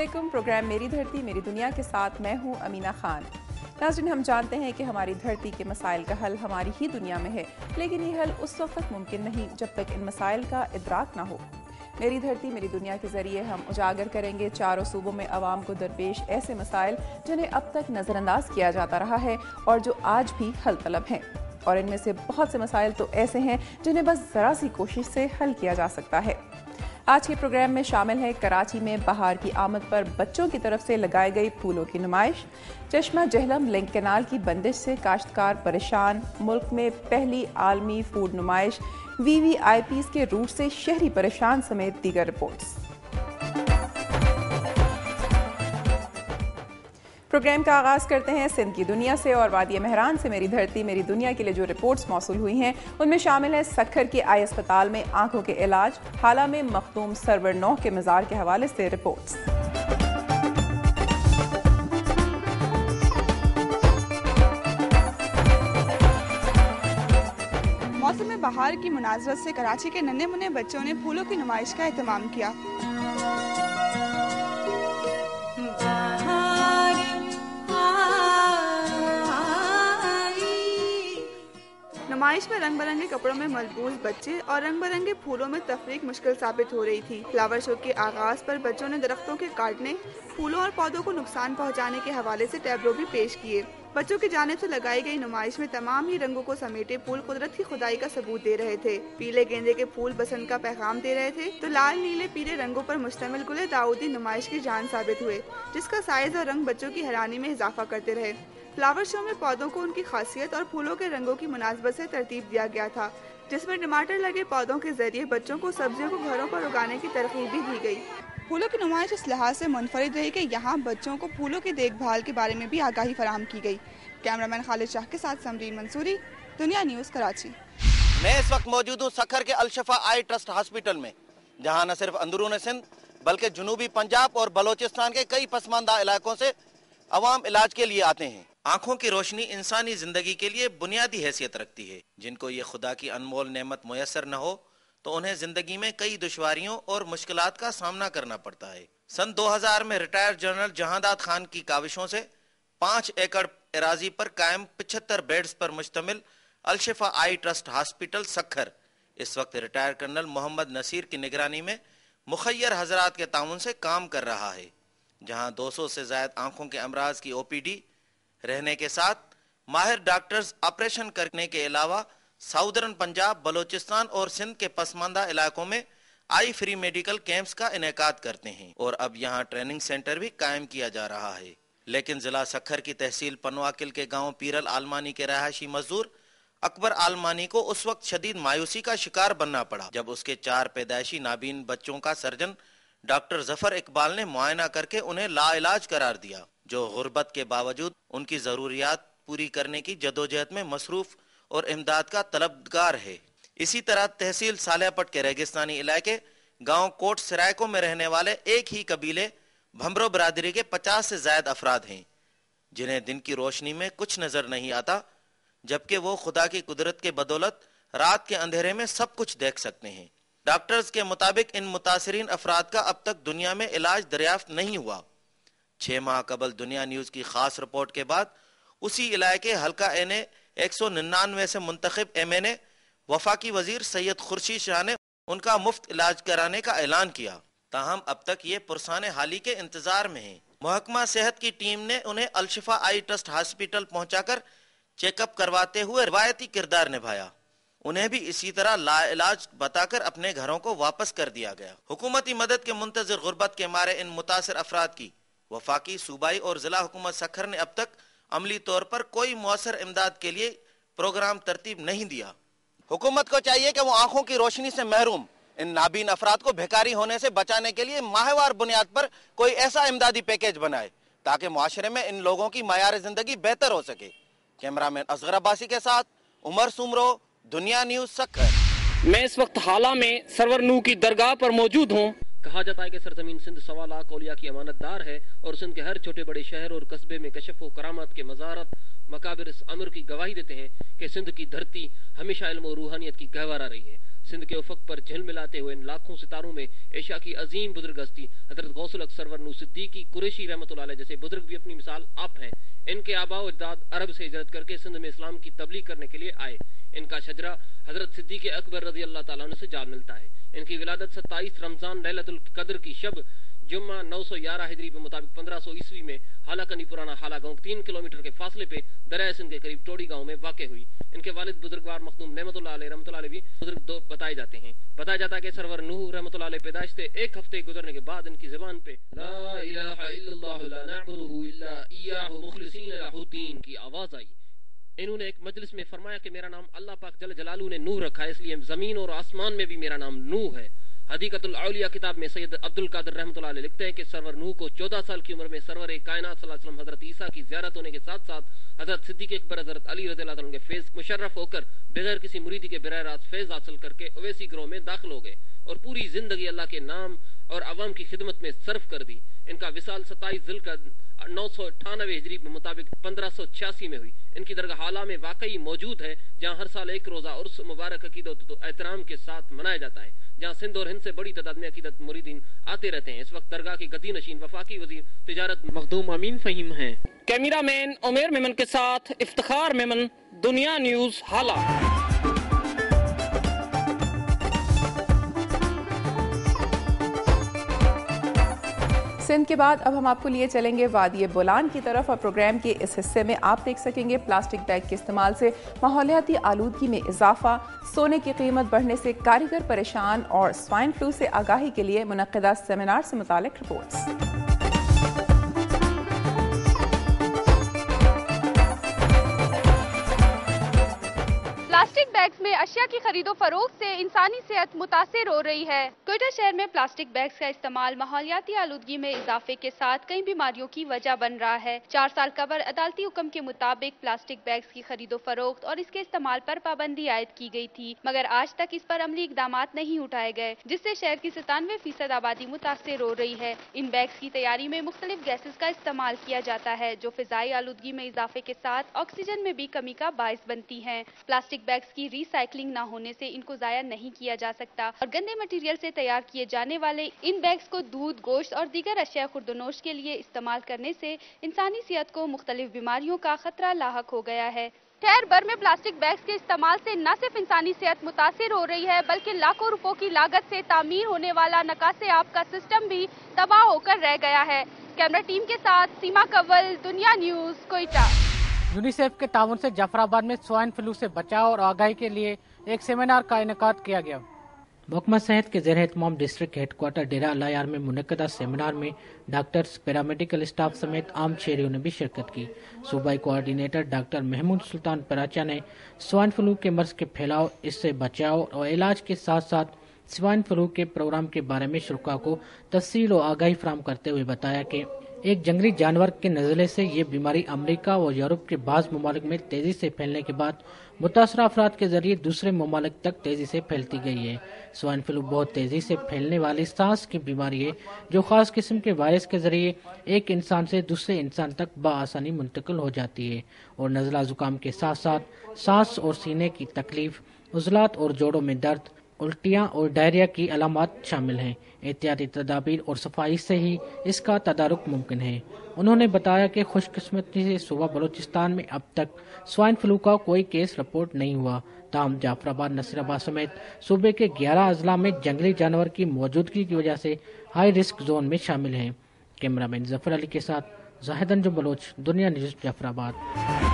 अस्सलामुअलैकुम। प्रोग्राम मेरी धरती मेरी दुनिया के साथ मैं हूं अमीना खान। नाज़रीन, हम जानते हैं कि हमारी धरती के मसाइल का हल हमारी ही दुनिया में है, लेकिन ये हल उस वक्त तक मुमकिन नहीं जब तक इन मसाइल का इदराक ना हो। मेरी धरती मेरी दुनिया के ज़रिए हम उजागर करेंगे चारों सूबों में अवाम को दरपेश ऐसे मसाइल जिन्हें अब तक नज़रअंदाज किया जाता रहा है और जो आज भी हल तलब हैं। और इनमें से बहुत से मसाइल तो ऐसे हैं जिन्हें बस ज़रा सी कोशिश से हल किया जा सकता है। आज के प्रोग्राम में शामिल है कराची में बहार की आमद पर बच्चों की तरफ से लगाई गई फूलों की नुमाइश, चश्मा जहलम लिंक कैनाल की बंदिश से काश्तकार परेशान, मुल्क में पहली आलमी फूड नुमाइश, VVIPs के रूट से शहरी परेशान समेत दीगर रिपोर्ट्स। प्रोग्राम का आगाज करते हैं सिंध की दुनिया से और वादी महरान से मेरी धरती मेरी दुनिया के लिए जो रिपोर्ट्स मौसूल हुई हैं उनमें शामिल है सक्खर के आई अस्पताल में आंखों के इलाज, हाला में मखदूम सरवर 9 के मज़ार के हवाले से रिपोर्ट्स। मौसम बहार की मुनासबत से कराची के नन्हे मुन्ने बच्चों ने फूलों की नुमाइश का एहतमाम किया। नुमाइश में रंग बिरंगे कपड़ों में मलबूस बच्चे और रंग बिरंगे फूलों में तफरीक मुश्किल साबित हो रही थी। फ्लावर शो के आगाज पर बच्चों ने दरख्तों के काटने, फूलों और पौधों को नुकसान पहुंचाने के हवाले से टैबलो भी पेश किए। बच्चों की जानिब से लगाई गई नुमाइश में तमाम ही रंगों को समेटे फूल कुदरत की खुदाई का सबूत दे रहे थे। पीले गेंदे के फूल बसंत का पैगाम दे रहे थे तो लाल नीले पीले रंगों पर मुश्तमिल गुले दाऊदी नुमाइश की जान साबित हुए, जिसका साइज और रंग बच्चों की हैरानी में इजाफा करते रहे। फ्लावर शो में पौधों को उनकी खासियत और फूलों के रंगों की मुनासबत से तरतीब दिया गया था, जिसमें टमाटर लगे पौधों के जरिए बच्चों को सब्जियों को घरों पर उगाने की तरकीब भी दी गई। फूलों की नुमाइश इस लिहाज से मुनफरिद रही कि यहाँ बच्चों को फूलों की देखभाल के बारे में भी आगाही फराहम की गई। कैमरामैन खालिद शाह के साथ समरीन मंसूरी, दुनिया न्यूज़ कराची। मैं इस वक्त मौजूद हूँ सक्खर के अल-शफा आई ट्रस्ट हॉस्पिटल में, जहाँ न सिर्फ अंदरून सिंध बल्कि जनूबी पंजाब और बलोचिस्तान के कई पसमानदा इलाकों से अवाम इलाज के लिए आते हैं। आंखों की रोशनी इंसानी जिंदगी के लिए बुनियादी हैसियत रखती है। जिनको ये खुदा की अनमोल नेमत मुयसर न हो तो उन्हें जिंदगी में कई दुश्वारियों और मुश्किलात का सामना करना पड़ता है। सन 2000 में रिटायर्ड जनरल जहांदाद खान की काविशों से 5 एकड़ एराजी पर कायम 75 बेड्स पर मुश्तमिल अल-शफा आई ट्रस्ट हॉस्पिटल सक्खर इस वक्त रिटायर्ड कर्नल मोहम्मद नसीर की निगरानी में मुखय्यर हजरात के ताउन से काम कर रहा है, जहां 200 से ज्यादा आंखों के अमराज की OPD रहने के साथ माहिर डॉक्टर्स ऑपरेशन करने के अलावा साउदर्न पंजाब, बलोचिस्तान और सिंध के पसमानदा इलाकों में आई फ्री मेडिकल कैंप्स का इनेकाद करते हैं और अब यहाँ ट्रेनिंग सेंटर भी कायम किया जा रहा है। लेकिन जिला सक्खर की तहसील पनवाकिल के गांव पीरल आलमानी के रहायशी मजदूर अकबर आलमानी को उस वक्त शदीद मायूसी का शिकार बनना पड़ा जब उसके 4 पैदाइशी नाबीन बच्चों का सर्जन डॉक्टर जफर इकबाल ने मुआयना करके उन्हें लाइलाज करार दिया, जो गुर्बत के बावजूद उनकी जरूरियात पूरी करने की जदोजहद में मसरूफ और इमदाद का तलबगार है। इसी तरह तहसील सालियापट के रेगिस्तानी इलाके गांव कोट सरायकों में रहने वाले एक ही कबीले भमरो बरादरी के 50 से ज्यादा अफराद हैं, जिन्हें दिन की रोशनी में कुछ नजर नहीं आता, जबकि वो खुदा की कुदरत के बदौलत रात के अंधेरे में सब कुछ देख सकते हैं। डॉक्टर्स के मुताबिक इन मुतासरीन अफराद का अब तक दुनिया में इलाज दरियाफ्त नहीं हुआ। 6 माह कबल दुनिया न्यूज की खास रिपोर्ट के बाद उसी इलाके हल्का NA 199 से मुंतखब MNA वफाकी वजीर सैयद खुर्शीद शाह ने उनका मुफ्त इलाज कराने का ऐलान किया। ताहम अब तक ये पुरसाने हाली के इंतजार में हैं। महकमा सेहत की टीम ने उन्हें अल-शफा आई ट्रस्ट हॉस्पिटल पहुंचाकर चेकअप करवाते हुए रिवायती किरदार निभाया। उन्हें भी इसी तरह लाइलाज बताकर अपने घरों को वापस कर दिया गया। हुकूमती मदद के मुंतजर गुर्बत के मारे इन मुतासिर अफराद की वफाकी, सूबाई और जिला हुकूमत सक्खर ने अब तक अमली तौर पर कोई मुअस्सर इमदाद के लिए प्रोग्राम तरतीब नहीं दिया। हुकूमत को चाहिए कि वो आंखों की रोशनी से महरूम इन नाबीन अफराद को भिखारी होने से बचाने के लिए माहवार बुनियाद पर कोई ऐसा इमदादी पैकेज बनाए ताकि मुआशरे में इन लोगों की मयार जिंदगी बेहतर हो सके। कैमरामैन असगर अब्बासी के साथ उमर सुमरो, दुनिया न्यूज सक्खर। मैं इस वक्त हाला में सरवर नू की दरगाह पर मौजूद हूँ। कहा जाता है कि सरजमीन सिंध 1.25 लाख औलिया की अमानतदार है और सिंध के हर छोटे बड़े शहर और कस्बे में कशफ व करामत के मज़ारत मकाबिर इस अमर की गवाही देते हैं कि सिंध की धरती हमेशा इल्म और रूहानियत की गहवारा रही है। سندھ کے افق پر جھلملاتے ہوئے ان لاکھوں ستاروں میں ایشیا کی عظیم بزرگ ہستی حضرت غوث الحق سرور نور صدیقی قریشی رحمۃ اللہ علیہ جیسے بزرگ بھی اپنی مثال آپ ہیں۔ ان کے آباء و اجداد عرب سے ہجرت کر کے سندھ میں اسلام کی تبلیغ کرنے کے لیے آئے۔ ان کا شجرہ حضرت صدیق اکبر رضی اللہ تعالیٰ عنہ سے جا ملتا ہے۔ ان کی ولادت 27 رمضان لیلۃ القدر کی شب جمعہ 911 ہجری کے مطابق 1500 عیسوی میں حالہ کنی پرانا حالہ گاؤں 3 کلومیٹر کے فاصلے پہ دریائے سندھ کے قریب ٹوڑی گاؤں میں واقع ہوئی۔ ان کے والد بزرگوار مخدوم نعمت اللہ علیہ رحمۃ اللہ علیہ بھی بزرگ بتائے جاتے ہیں۔ بتایا جاتا ہے کہ سرور نوح رحمۃ اللہ علیہ پیدائش سے ایک ہفتے گزرنے کے بعد ان کی زبان پہ لا الہ الا اللہ لا نعبدہ الا ایاہ مخلصین لہ الدین کی آواز آئی۔ انہوں نے ایک مجلس میں فرمایا کہ میرا نام اللہ پاک جل جلالہ نے نوح رکھا ہے، اس لیے زمین اور آسمان میں بھی میرا نام نوح ہے۔ حدیقۃ الاولیاء کتاب میں سید عبد القادر رحمۃ اللہ علیہ لکھتے ہیں کہ سرور نوح کو 14 سال کی عمر میں سرور کائنات صلی اللہ علیہ وسلم حضرت عیسیٰ کی زیارت ہونے کے ساتھ ساتھ حضرت صدیق اکبر حضرت علی رضی اللہ عنہ کے فیض مشرف ہو کر بغیر کسی مریدی کے براہ راست فیض حاصل کر کے اویسی گروہ میں داخل ہو گئے اور پوری زندگی اللہ کے نام اور عوام کی خدمت میں صرف کر دی۔ ان کا وصال 27 ذوالقعدہ 998 ہجری کے مطابق 1586 میں ہوئی۔ ان کی درگاہ حالہ میں واقعی موجود ہے جہاں ہر سال ایک روزہ عرس مبارک عقیدت و احترام کے ساتھ منایا جاتا ہے، جہاں سندھ اور ہند سے بڑی تعداد میں عقیدت مریدین آتے رہتے ہیں۔ اس وقت درگاہ کی گدی نشین وفاقی وزیر تجارت مخدوم امین فہیم ہیں۔ کیمرہ مین عمیر میمن کے ساتھ افتخار میمن، دنیا نیوز حالہ۔ سندھ کے بعد اب ہم آپ کو لیے چلیں گے وادی بولان کی طرف، اور پروگرام کے اس حصے میں آپ دیکھ سکیں گے پلاسٹک بیگ کے استعمال سے ماحولیاتی آلودگی میں اضافہ، سونے کی قیمت بڑھنے سے کاریگر پریشان اور سوائن فلو سے آگاہی کے لیے منعقدہ سیمینار سے متعلق رپورٹس۔ پلاسٹک بیگز میں اشیاء کی خرید و فروخت سے انسانی صحت متاثر ہو رہی ہے۔ کوئٹہ شہر میں پلاسٹک بیگز کا استعمال ماحولیاتی آلودگی میں اضافے کے ساتھ کئی بیماریوں کی وجہ بن رہا ہے۔ 4 سال قبل عدالتی حکم کے مطابق پلاسٹک بیگز کی خرید و فروخت اور اس کے استعمال پر پابندی عائد کی گئی تھی، مگر آج تک اس پر عملی اقدامات نہیں اٹھائے گئے، جس سے شہر کی 97% آبادی متاثر ہو رہی ہے۔ ان بیگز کی تیاری میں مختلف گیسز کا استعمال کیا جاتا ہے جو فضائی آلودگی میں اضافے کے ساتھ آکسیجن میں بھی کمی کا باعث بنتی ہیں۔ پلاسٹک بیگز کی ری سائیکلنگ نہ ہونے سے ان کو ضائع نہیں کیا جا سکتا اور گندے مٹیریل سے تیار کیے جانے والے ان بیگز کو دودھ، گوشت اور دیگر اشیاء خوردونوش کے لیے استعمال کرنے سے انسانی صحت کو مختلف بیماریوں کا خطرہ لاحق ہو گیا ہے۔ شہر بھر میں پلاسٹک بیگز کے استعمال سے نہ صرف انسانی صحت متاثر ہو رہی ہے بلکہ لاکھوں روپوں کی لاگت سے تعمیر ہونے والا نکاسے آب کا سسٹم بھی تباہ ہو کر رہ گیا ہے۔ کیمرہ ٹیم کے ساتھ سیما کنول، دنیا نیوز، کوئٹہ۔ یونیسیف کے تعاون سے جعفر آباد میں سوائن فلو سے بچاؤ اور آگاہی کے لیے ایک سیمینار کا انعقاد کیا گیا۔ محکمہ صحت کے زیر اہتمام ڈسٹرکٹ ہیڈ کوارٹر ڈیرہ اللہ یار میں منعقدہ سیمینار میں ڈاکٹرز، پیرامیڈیکل اسٹاف سمیت عام شہریوں نے بھی شرکت کی۔ صوبائی کوارڈینیٹر ڈاکٹر محمود سلطان پراچا نے سوائن فلو کے مرض کے پھیلاؤ، اس سے بچاؤ اور علاج کے ساتھ ساتھ سوائن فلو کے پروگرام کے بارے میں شرکاء کو تفصیل و آگاہی فراہم کرتے ہوئے بتایا کہ ایک جنگلی جانور کے نزلے سے یہ بیماری امریکہ و یورپ کے بعض ممالک میں تیزی سے پھیلنے کے بعد متاثرہ افراد کے ذریعے دوسرے ممالک تک تیزی سے پھیلتی گئی ہے۔ سوائن فلو بہت تیزی سے پھیلنے والی سانس کی بیماری ہے جو خاص قسم کے وائرس کے ذریعے ایک انسان سے دوسرے انسان تک بآسانی منتقل ہو جاتی ہے اور نزلہ زکام کے ساتھ ساتھ سانس اور سینے کی تکلیف، عضلات اور جوڑوں میں درد، الٹیاں اور ڈائریا کی علامات شامل ہیں۔ احتیاطی تدابیر اور صفائی سے ہی اس کا تدارک ممکن ہے۔ انہوں نے بتایا کہ خوش قسمتی سے صوبہ بلوچستان میں اب تک سوائن فلو کا کوئی کیس رپورٹ نہیں ہوا، تاہم جعفر آباد، نصیر آباد سمیت صوبے کے 11 اضلاع میں جنگلی جانور کی موجودگی کی وجہ سے ہائی رسک زون میں شامل ہیں۔ کیمرہ مین ظفر علی کے ساتھ زاہد انجم بلوچ، دنیا نیوز، جعفر آباد۔